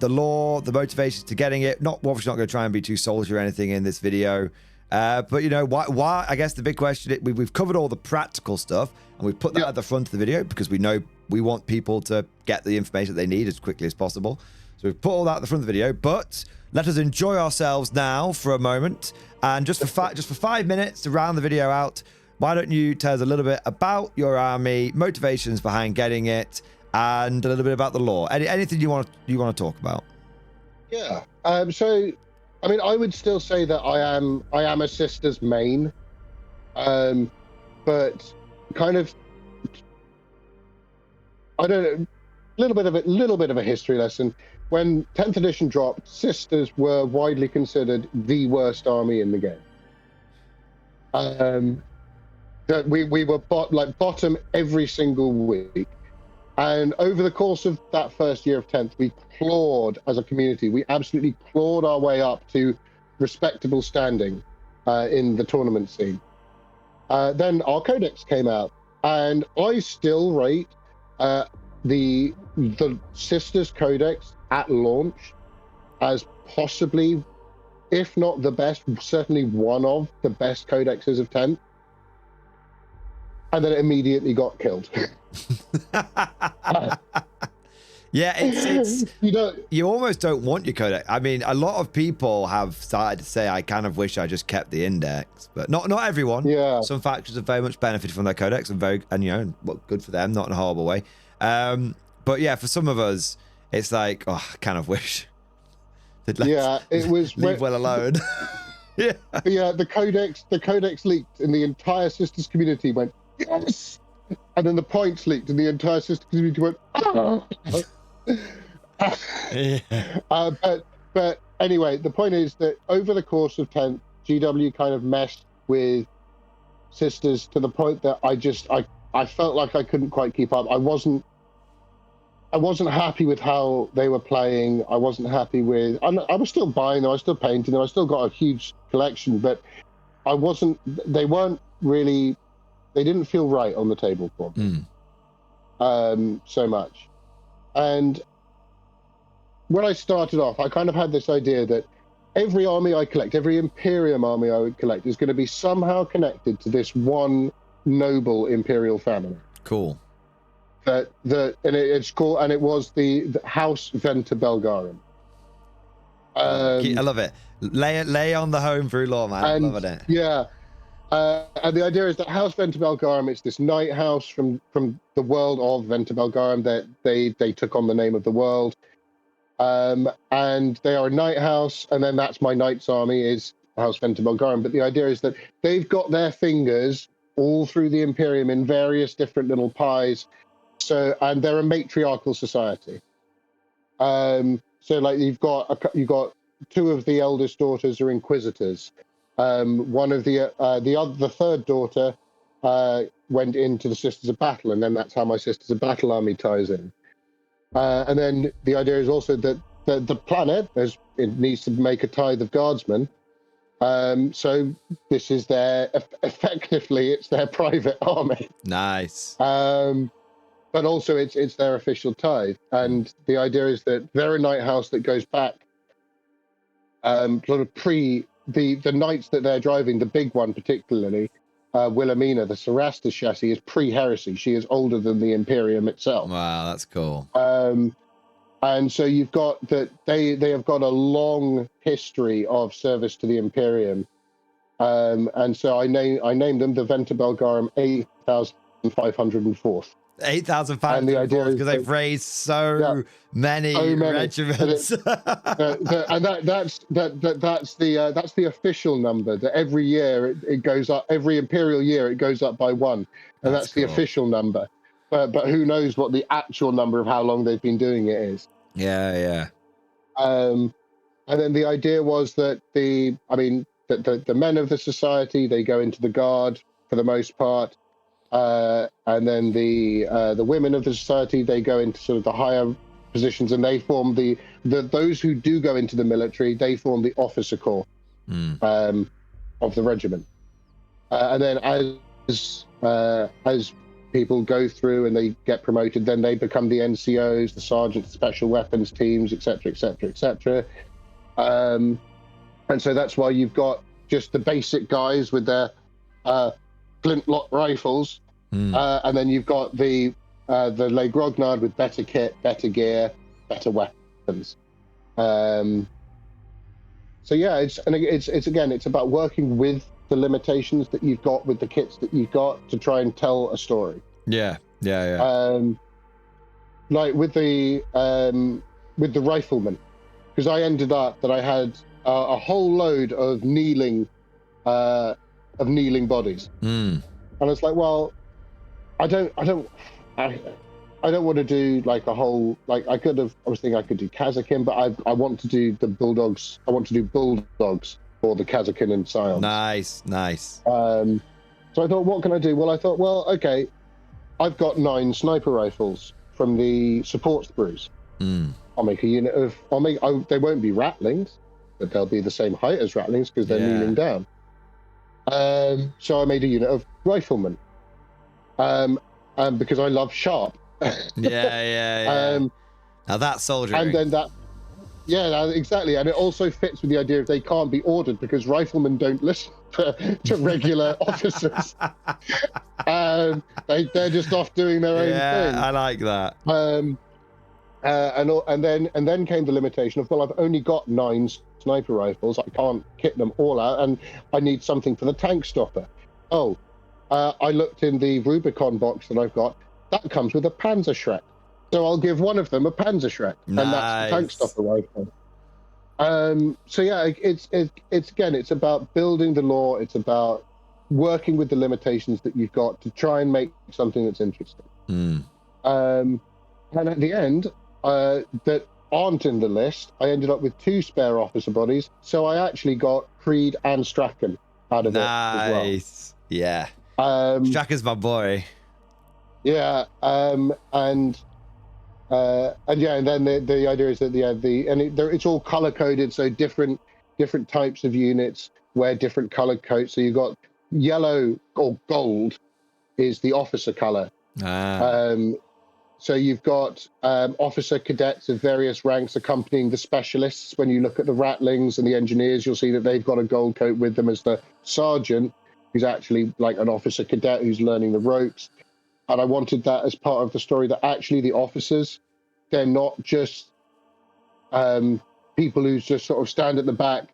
lore, the motivations to getting it. Obviously not going to try and be too soldier or anything in this video, but why? I guess the big question, we've covered all the practical stuff, and we've put that at the front of the video because we know we want people to get the information that they need as quickly as possible. So we've put all that at the front of the video, but let us enjoy ourselves now for a moment, and just for 5 minutes to round the video out. Why don't you tell us a little bit about your army, motivations behind getting it, and a little bit about the lore? Anything you want to talk about? Yeah. So, I mean, I would still say that I am a Sisters main, but kind of, I don't know, little bit of a history lesson. When 10th edition dropped, Sisters were widely considered the worst army in the game. That we were bottom every single week, and over the course of that first year of 10th, we clawed as a community. We absolutely clawed our way up to respectable standing in the tournament scene. Then our codex came out, and I still rate the Sisters Codex at launch as possibly, if not the best, certainly one of the best codexes of 10th. And then it immediately got killed. Yeah, it's you almost don't want your codex. I mean, a lot of people have started to say, I kind of wish I just kept the index, but not everyone. Yeah. Some factions have very much benefited from their codex, and good for them, not in a horrible way. But yeah, for some of us, it's like, I kind of wish. It was leave well alone. Yeah. The codex leaked, and the entire Sisters community went, yes, and then the points leaked, and the entire Sisters community went, oh. But anyway, the point is that over the course of 10th, GW kind of messed with Sisters to the point that I felt like I couldn't quite keep up. I wasn't happy with how they were playing. I wasn't happy with. I was still buying them. I was still painting them. I still got a huge collection, but I wasn't. They weren't really. They didn't feel right on the table for me. So much. And when I started off, I kind of had this idea that every army I collect, every Imperium army I would collect, is going to be somehow connected to this one noble Imperial family. Cool. It's called, and it was the House Venta Belgarum. I love it. Lay on the home through law, man. I'm loving it. Yeah. And the idea is that House Ventabelgarum, it's this night house from the world of Ventabelgarum that they took on the name of the world. And they are a night house, and then that's my Knights Army is House Ventabelgarum. But the idea is that they've got their fingers all through the Imperium in various different little pies. So, and they're a matriarchal society. So like you've got two of the eldest daughters are Inquisitors. One of the third daughter went into the Sisters of Battle, and then that's how my Sisters of Battle army ties in. And then the idea is also that the planet it needs to make a tithe of guardsmen. So this is effectively it's their private army. Nice. But also it's their official tithe. And the idea is that they're a night house that goes back sort of the knights that they're driving, the big one particularly, Wilhelmina, the Sarastas chassis, is pre-heresy. She is older than the Imperium itself. Wow, that's cool. And so you've got that they have got a long history of service to the Imperium. And so I named them the Ventabelgarum 8504th. 8,504 because they've raised so many regiments. And that's the official number. That every year it goes up. Every Imperial year it goes up by one, and that's the official number. But who knows what the actual number of how long they've been doing it is? Yeah. And then the idea was that the men of the society, they go into the guard for the most part. And then the women of the society, they go into sort of the higher positions, and they form those who do go into the military, they form the officer corps of the regiment. And then as people go through and they get promoted, then they become the NCOs, the sergeants, special weapons teams, etc., etc., etc. And so that's why you've got just the basic guys with their flintlock rifles. And then you've got the Le Grognard with better kit, better gear, better weapons. So yeah, it's about working with the limitations that you've got with the kits that you've got to try and tell a story. Yeah. Like with the riflemen, because I ended up that I had a whole load of kneeling bodies, and it's like, well, I don't want to do like a whole, like I was thinking I could do Kazakin, but I want to do the bulldogs. I want to do bulldogs for the Kazakin and Scions. Nice. So I thought, what can I do? Well, I thought, well, okay, I've got 9 sniper rifles from the support sprues. I'll make a unit of. They won't be Ratlings, but they'll be the same height as Ratlings because they're kneeling down. So I made a unit of riflemen. Because I love sharp. Yeah. Now that's soldiering. And then exactly. And it also fits with the idea of they can't be ordered because riflemen don't listen to regular officers. They're just off doing their own thing. Yeah, I like that. And then came the limitation of, well, I've only got 9 sniper rifles. I can't kit them all out, and I need something for the tank stopper. I looked in the Rubicon box that I've got. That comes with a Panzerschreck. So I'll give one of them a Panzerschreck. Nice. And that's the tank stopper rifle. So yeah, it's about building the lore. It's about working with the limitations that you've got to try and make something that's interesting. And at the end, that aren't in the list, I ended up with 2 spare officer bodies. So I actually got Creed and Strachan out of it as well. Nice. Yeah. Strachan's my boy. Yeah. And then the idea is that it's all color coded, so different types of units wear different color coats. So you've got yellow or gold is the officer color. So you've got officer cadets of various ranks accompanying the specialists. When you look at the Ratlings and the engineers, you'll see that they've got a gold coat with them as the sergeant, who's actually like an officer cadet who's learning the ropes. And I wanted that as part of the story, that actually the officers, they're not just people who just sort of stand at the back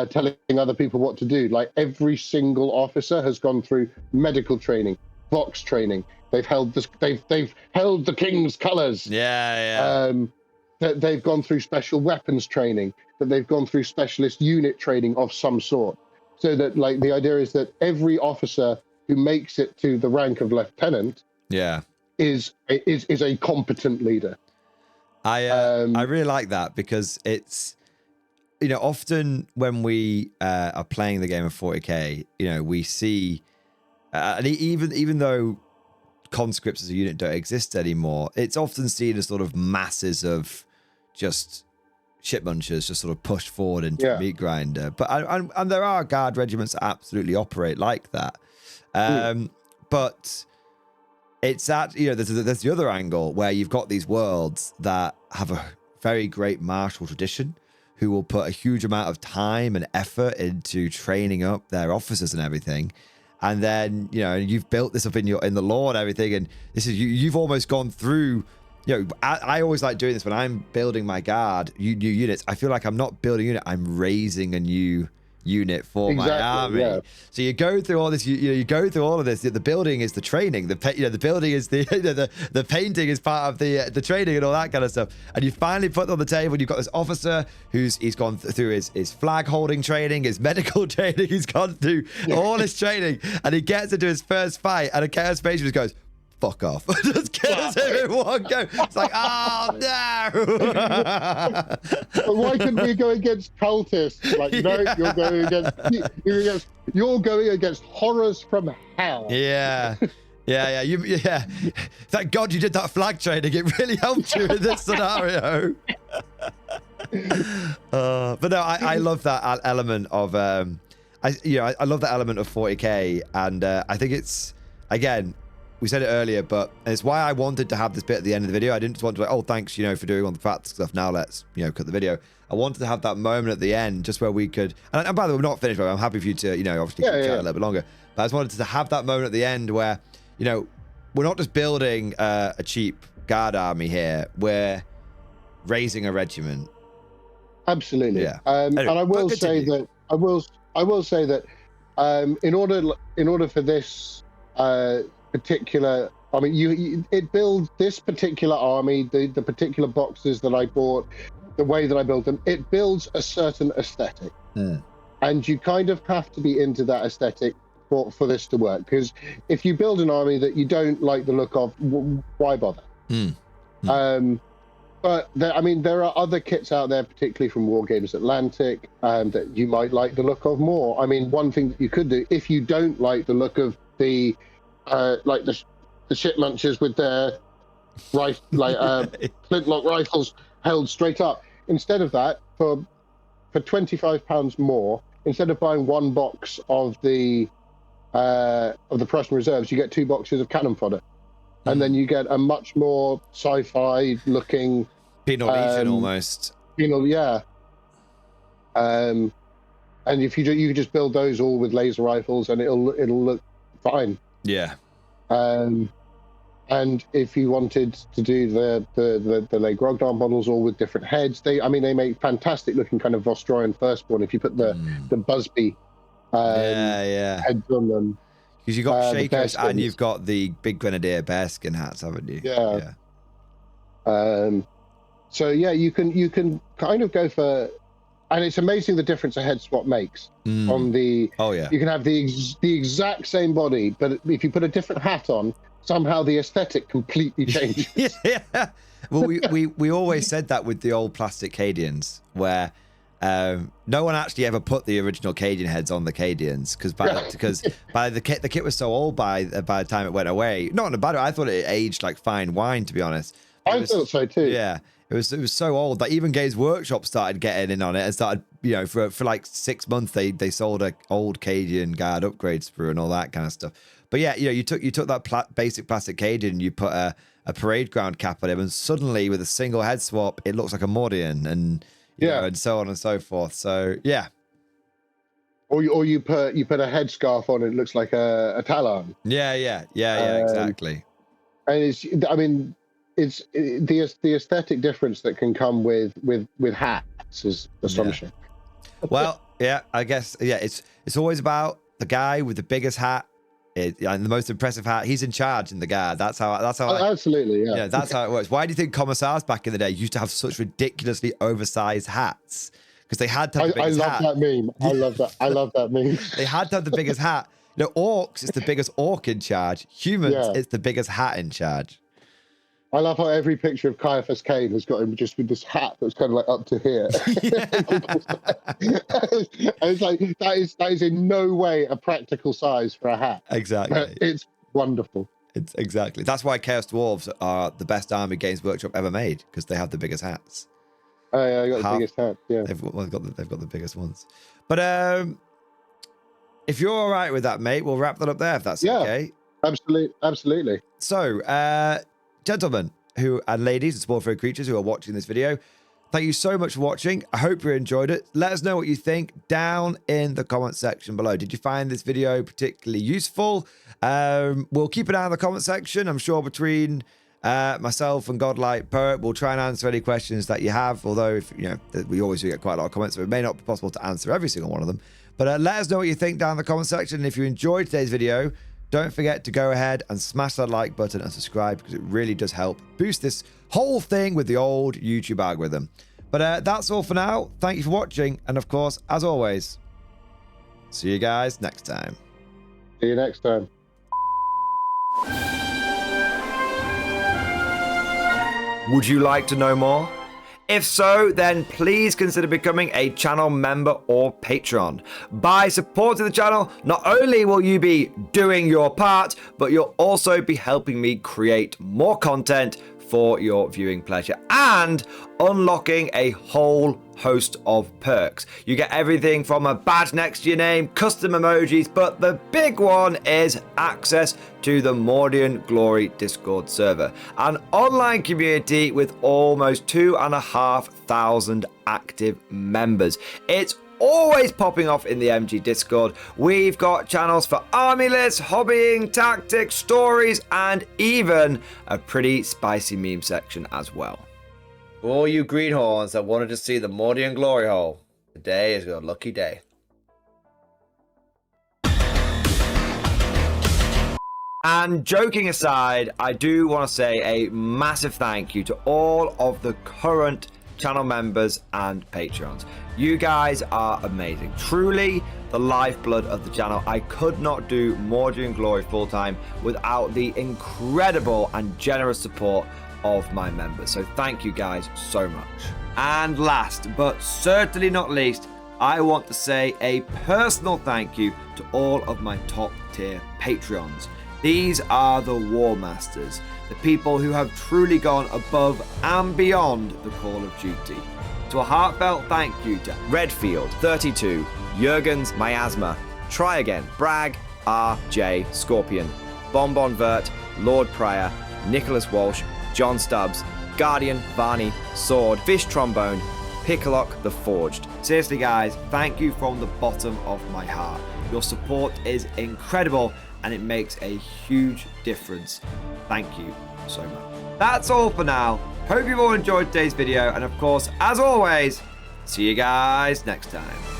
telling other people what to do. Like every single officer has gone through medical training, box training. They've held the king's colours. Yeah. That they've gone through special weapons training. That they've gone through specialist unit training of some sort. So that, like, the idea is that every officer who makes it to the rank of lieutenant, is a competent leader. I really like that, because it's, you know, often when we are playing the game of 40k, you know, we see, and even though conscripts as a unit don't exist anymore, it's often seen as sort of masses of just shit munchers just sort of pushed forward into a meat grinder. But and there are guard regiments that absolutely operate like that. But it's that, you know, there's the other angle where you've got these worlds that have a very great martial tradition, who will put a huge amount of time and effort into training up their officers and everything. And then, you know, you've built this up in the lore and everything, and this is you've almost gone through. You know, I always like doing this when I'm building my guard, new units. I feel like I'm not building a unit, I'm raising a new unit for my army. Yeah. So you go through all this, you go through all of this. The building is the training. The building is the painting is part of the training and all that kind of stuff. And you finally put on the table. You've got this officer he's gone through his flag holding training, his medical training. He's gone through all his training, and he gets into his first fight, and a chaos mage just goes, fuck off. Just kills him in one go. It's like, oh no. But why couldn't we go against cultists? Like, no, you're going against horrors from hell. Yeah. Thank God you did that flag training. It really helped you in this scenario. But no, I love that element of I love that element of 40k, and I think it's, again, we said it earlier, but it's why I wanted to have this bit at the end of the video. I didn't just want to, like, oh, thanks, for doing all the fact stuff. Now let's, cut the video. I wanted to have that moment at the end, just where we could, and by the way, we're not finished, but I'm happy for you to, obviously keep chatting a little bit longer. But I just wanted to have that moment at the end where, we're not just building a cheap guard army here. We're raising a regiment. Absolutely. Yeah. Anyway, and I will say that in order for this particular, I mean, it builds this particular army, the particular boxes that I bought, the way that I built them, it builds a certain aesthetic. And you kind of have to be into that aesthetic for this to work, because if you build an army that you don't like the look of, why bother? But there are other kits out there, particularly from War Games Atlantic, that you might like the look of more. I mean, one thing that you could do, if you don't like the look of the shit munchers with their flintlock rifles held straight up, instead of that, for £25 more, instead of buying one box of the Prussian reserves, you get 2 boxes of cannon fodder. And then you get a much more sci-fi looking penal legion almost. Penal, yeah. And if you could just build those all with laser rifles, and it'll look fine. Yeah. And if you wanted to do the Le Grognar models all with different heads, they make fantastic looking kind of Vostroyan Firstborn if you put the Busby heads on them. Because you've got Shakers and you've got the big Grenadier bearskin hats, haven't you? Yeah. So yeah, you can kind of go for, and it's amazing the difference a head swap makes on the. Oh yeah. You can have the exact same body, but if you put a different hat on, somehow the aesthetic completely changes. Yeah. Well, we always said that with the old plastic Cadians, where no one actually ever put the original Cadian heads on the Cadians, because the kit was so old by the time it went away. Not in a bad way. I thought it aged like fine wine, to be honest. I thought so too. Yeah. It was so old that even Games Workshop started getting in on it and started, for like 6 months they sold a old Cadian guard upgrade sprue and all that kind of stuff. But yeah, you took that basic plastic Cadian and you put a parade ground cap on him, and suddenly with a single head swap, it looks like a Mordian, and and so on and so forth. So yeah. Or you put a headscarf on, it looks like a Talon. Yeah, exactly. And it's the aesthetic difference that can come with hats is astonishing. Well, Yeah, I guess. Yeah, it's always about the guy with the biggest hat and the most impressive hat. He's in charge in the guard. That's how. Absolutely, yeah. Yeah, that's how it works. Why do you think commissars back in the day used to have such ridiculously oversized hats? Because they had to have the biggest hat. I love that meme. I love that. I love that meme. They had to have the biggest hat. You know, orcs, it's the biggest orc in charge. Humans, Yeah. it's the biggest hat in charge. I love how every picture of Caiaphas Cain has got him just with this hat that's kind of like up to here. And it's like that is in no way a practical size for a hat. Exactly. It's wonderful. It's exactly. That's why Chaos Dwarves are the best army Games Workshop ever made, because they have the biggest hats. Oh yeah, I got the biggest hat. Yeah, they've got the biggest ones. But if you're all right with that, mate, we'll wrap that up there. If that's okay. Absolutely. So, gentlemen and ladies and small furry creatures who are watching this video, thank you so much for watching. I hope you enjoyed it. Let us know what you think down in the comment section below. Did you find this video particularly useful? We'll keep an eye on the comment section. I'm sure between myself and GodLikePoet, we'll try and answer any questions that you have. Although, if you know, we always do get quite a lot of comments, so it may not be possible to answer every single one of them. But let us know what you think down in the comment section. And if you enjoyed today's video, don't forget to go ahead and smash that like button and subscribe, because it really does help boost this whole thing with the old YouTube algorithm. But that's all for now. Thank you for watching. And of course, as always, see you guys next time. See you next time. Would you like to know more? If so, then please consider becoming a channel member or patron. By supporting the channel, not only will you be doing your part, but you'll also be helping me create more content for your viewing pleasure and unlocking a whole host of perks. You get everything from a badge next to your name, custom emojis, but the big one is access to the Mordian Glory Discord server, an online community with almost 2,500 active members. It's always popping off in the MG Discord. We've got channels for army lists, hobbying, tactics, stories, and even a pretty spicy meme section as well. For all you greenhorns that wanted to see the Mordian glory hole, today is your lucky day. And joking aside, I do want to say a massive thank you to all of the current channel members and patrons. You guys are amazing. Truly the lifeblood of the channel. I could not do Mordian Glory full-time without the incredible and generous support of my members. So thank you guys so much. And last but certainly not least, I want to say a personal thank you to all of my top tier Patreons. These are the War Masters, the people who have truly gone above and beyond the call of duty. So a heartfelt thank you to Redfield, 32, Jurgens, Miasma, Try Again, Bragg, RJ, Scorpion, Bonbon Vert, Lord Pryor, Nicholas Walsh, John Stubbs, Guardian, Varney, Sword, Fish Trombone, Picklock the Forged. Seriously guys, thank you from the bottom of my heart. Your support is incredible and it makes a huge difference. Thank you so much. That's all for now. Hope you've all enjoyed today's video, and of course, as always, see you guys next time.